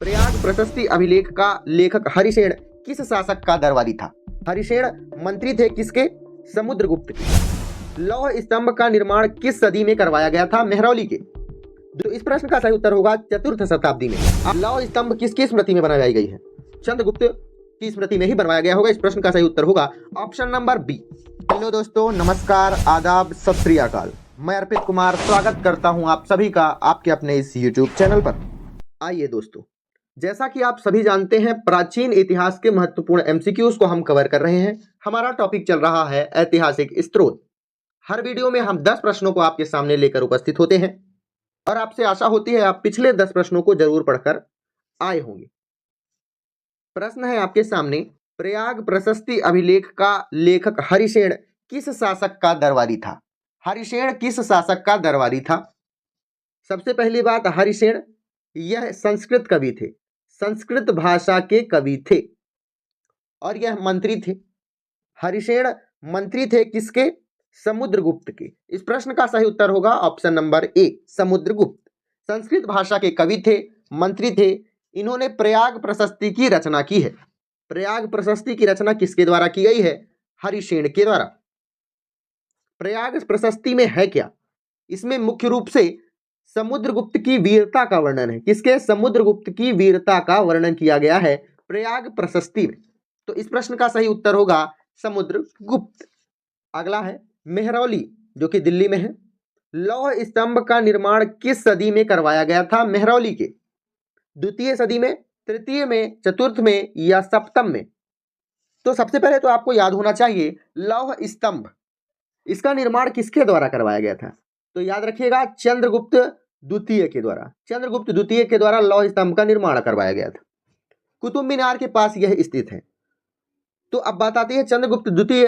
प्रयाग प्रशस्ति अभिलेख का लेखक हरिसेन किस शासक का दरबारी था? हरिसेन मंत्री थे किसके? समुद्रगुप्त के। लौह स्तंभ का निर्माण किस सदी में करवाया गया था? मेहरौली के। तो इस प्रश्न का सही उत्तर होगा चतुर्थ शताब्दी में। लौह स्तंभ किसकी स्मृति में बनाई गई है? चंद्रगुप्त की स्मृति में ही बनवाया गया होगा। इस प्रश्न का सही उत्तर होगा ऑप्शन नंबर बी। हेलो दोस्तों, नमस्कार, आदाब, सत श्री अकाल। मैं अर्पित कुमार स्वागत करता हूं आप सभी का आपके अपने इस YouTube चैनल पर। आइए दोस्तों, जैसा कि आप सभी जानते हैं, प्राचीन इतिहास के महत्वपूर्ण एमसीक्यूज को हम कवर कर रहे हैं। हमारा टॉपिक चल रहा है ऐतिहासिक स्रोत। हर वीडियो में हम 10 प्रश्नों को आपके सामने लेकर उपस्थित होते हैं और आपसे आशा होती है आप पिछले 10 प्रश्नों को जरूर पढ़कर आए होंगे। प्रश्न है आपके सामने, प्रयाग प्रशस्ति अभिलेख का लेखक हरिसेन किस शासक का दरबारी था? हरिसेन किस शासक का दरबारी था? सबसे पहली बात, हरिसेन यह संस्कृत कवि थे, संस्कृत भाषा के कवि थे और यह मंत्री थे। हरिसेन मंत्री थे किसके? समुद्रगुप्त के। इस प्रश्न का सही उत्तर होगा option number A, Samudragupta. Sanskrit भाषा के कवि थे, मंत्री थे। इन्होंने प्रयाग प्रशस्ति की रचना की है। प्रयाग प्रशस्ति की रचना किसके द्वारा की गई है? हरिसेन के द्वारा। प्रयाग प्रशस्ति में है क्या? इसमें मुख्य रूप से समुद्रगुप्त की वीरता का वर्णन है। किसके? समुद्रगुप्त की वीरता का वर्णन किया गया है प्रयाग प्रशस्ति में। तो इस प्रश्न का सही उत्तर होगा समुद्रगुप्त। अगला है मेहरौली, जो कि दिल्ली में है। लौह स्तंभ का निर्माण किस सदी में करवाया गया था? मेहरौली के। द्वितीय सदी में, तृतीय में, चतुर्थ में या सप्तम में? तो सबसे पहले तो आपको याद होना चाहिए लौह स्तंभ, इसका निर्माण किसके द्वारा करवाया गया था? तो याद रखिएगा चंद्रगुप्त द्वितीय के द्वारा। चंद्रगुप्त द्वितीय के द्वारा लौह स्तंभ का निर्माण करवाया गया था। कुतुब मीनार के पास यह स्थित है। तो अब बात आती है चंद्रगुप्त द्वितीय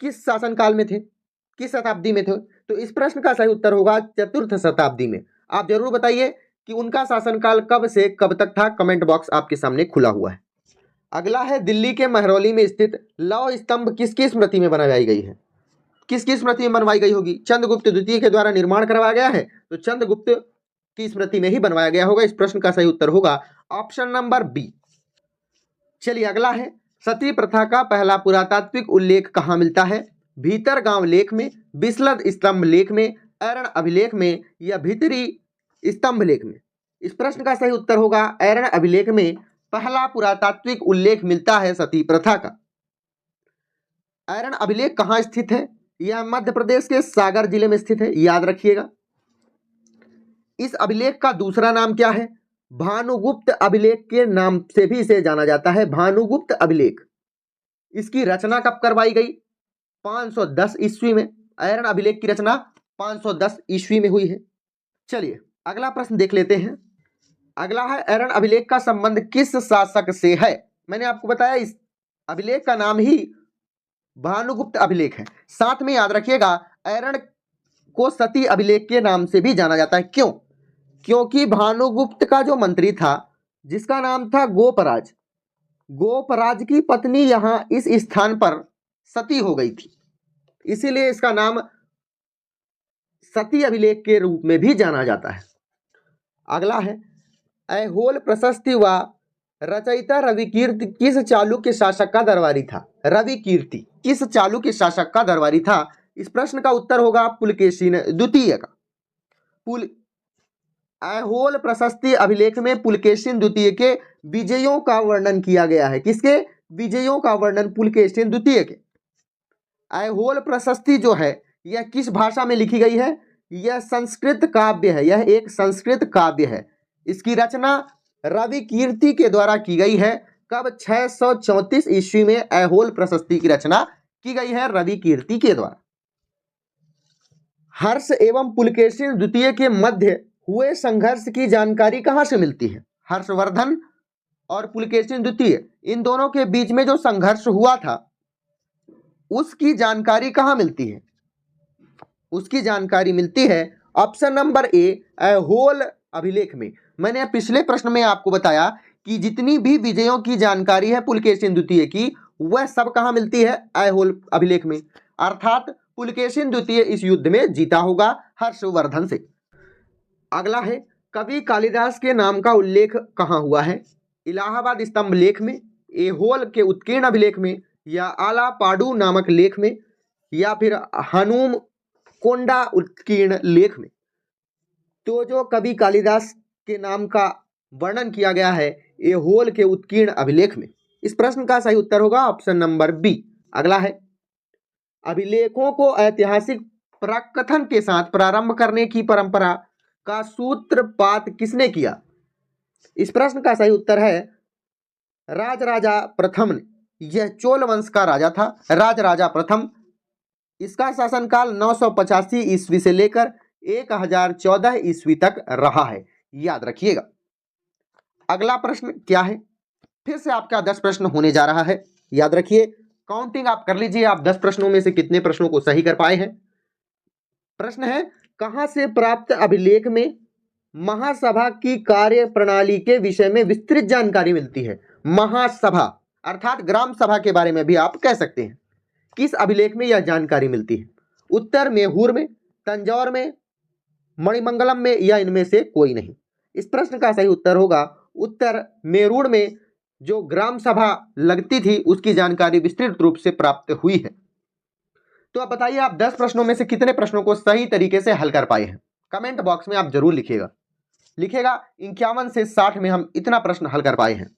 किस शासनकाल में थे, किस शताब्दी में थे? तो इस प्रश्न का सही उत्तर होगा चतुर्थ शताब्दी में। आप जरूर बताइए कि उनका शासनकाल कब से कब तक था। कमेंट बॉक्स आपके सामने खुला हुआ है। अगला है दिल्ली के महरौली में स्थित लौह स्तंभ किसकी स्मृति में बनाई गई है? किसकी स्मृति में बनवाई गई होगी? चंद्रगुप्त द्वितीय के द्वारा निर्माण करवाया गया है, तो चंद्रगुप्त की स्मृति में ही बनवाया गया होगा। इस प्रश्न का सही उत्तर होगा ऑप्शन नंबर बी। चलिए अगला है, सती प्रथा का पहला पुरातात्विक उल्लेख कहाँ मिलता है? भीतरगांव लेख में, बिसलद स्तंभ लेख में, ऐरण अभिलेख में या भीतरी स्तंभ लेख में? इस प्रश्न का सही उत्तर होगा ऐरण अभिलेख में पहला पुरातात्विक उल्लेख मिलता है सती प्रथा का। ऐरण अभिलेख कहाँ स्थित है? यह मध्य प्रदेश के सागर जिले में स्थित है, याद रखिएगा। इस अभिलेख का दूसरा नाम क्या है? भानुगुप्त अभिलेख के नाम से भी इसे जाना जाता है। भानुगुप्त अभिलेख। इसकी रचना कब करवाई गई? 510 ईस्वी में। ऐरण अभिलेख की रचना 510 ईस्वी में हुई है। चलिए अगला प्रश्न देख लेते हैं। अगला है, ऐरण अभिलेख का संबंध किस शासक से है? मैंने आपको बताया इस अभिलेख का नाम ही भानुगुप्त अभिलेख है। साथ में याद रखिएगा ऐरण को सती अभिलेख के नाम से भी जाना जाता है। क्यों? क्योंकि भानुगुप्त का जो मंत्री था, जिसका नाम था गोपराज, गोपराज की पत्नी यहां इस स्थान पर सती हो गई थी, इसीलिए इसका नाम सती अभिलेख के रूप में भी जाना जाता है। अगला है, ऐहोल प्रशस्ति व रचयिता रविकीर्ति किस चालुक्य शासक का दरबारी था? रविकीर्ति किस चालुक्य शासक का दरबारी था? इस प्रश्न का उत्तर होगा पुलकेशिन द्वितीय का। ऐहोल प्रशस्ति अभिलेख में पुलकेशिन द्वितीय के विजयों का वर्णन किया गया है। किसके विजयों का वर्णन? पुलकेशिन द्वितीय के। ऐहोल प्रशस्ति जो है यह किस भाषा में लिखी गई है? यह संस्कृत काव्य है। यह एक संस्कृत काव्य है। इसकी रचना रविकीर्ति के द्वारा की गई है। कब? 634 ईस्वी में ऐहोल प्रशस्ति की रचना की गई है रविकीर्ति के द्वारा। हर्ष एवं पुलकेशिन द्वितीय के मध्य हुए संघर्ष की जानकारी कहां से मिलती है? हर्षवर्धन और पुलकेशिन द्वितीय, इन दोनों के बीच में जो संघर्ष हुआ था उसकी जानकारी कहां मिलती है? उसकी जानकारी मिलती है ऑप्शन नंबर ए, ऐहोल अभिलेख में। मैंने पिछले प्रश्न में आपको बताया कि जितनी भी विजयों की जानकारी है पुलकेशिन द्वितीय की, वह सब कहां मिलती है? ऐहोल अभिलेख में। अर्थात पुलकेशिन द्वितीय इस युद्ध में जीता होगा हर्षवर्धन से। अगला है, कवि कालिदास के नाम का उल्लेख कहाँ हुआ है? इलाहाबाद स्तंभ लेख में, एहोल के उत्कीर्ण अभिलेख में, या आलापाडू नामक लेख में, या फिर हनुम कोंडा उत्कीर्ण लेख में। तो जो कवि कालिदास के नाम का वर्णन किया गया है एहोल के उत्कीर्ण अभिलेख में। इस प्रश्न का सही उत्तर होगा ऑप्शन नंबर बी। अगला है, अभिलेखों को ऐतिहासिक प्रकथन के साथ प्रारंभ करने की परंपरा का सूत्रपात किसने किया? इस प्रश्न का सही उत्तर है राजराजा प्रथम ने। यह चोल वंश का राजा था, राजराजा प्रथम। इसका शासनकाल 985 ईस्वी से लेकर 1014 ईस्वी तक रहा है, याद रखिएगा। अगला प्रश्न क्या है? फिर से आपका 10 प्रश्न होने जा रहा है, याद रखिए। काउंटिंग आप कर लीजिए, आप 10 प्रश्नों में से कितने प्रश्नों को सही कर पाए हैं। प्रश्न है, कहां से प्राप्त अभिलेख में महासभा की कार्य प्रणाली के विषय में विस्तृत जानकारी मिलती है? महासभा अर्थात ग्राम सभा के बारे में भी आप कह सकते हैं। किस अभिलेख में यह जानकारी मिलती है? उत्तर मेहूर में, तंजौर में, मणिमंगलम में, या इनमें से कोई नहीं। इस प्रश्न का सही उत्तर होगा उत्तर मेरूर में जो ग्राम सभा लगती थी उसकी जानकारी विस्तृत रूप से प्राप्त हुई है। तो अब बताइए आप 10 प्रश्नों में से कितने प्रश्नों को सही तरीके से हल कर पाए हैं? कमेंट बॉक्स में आप जरूर लिखिएगा। 51 से 60 में हम इतना प्रश्न हल कर पाए हैं।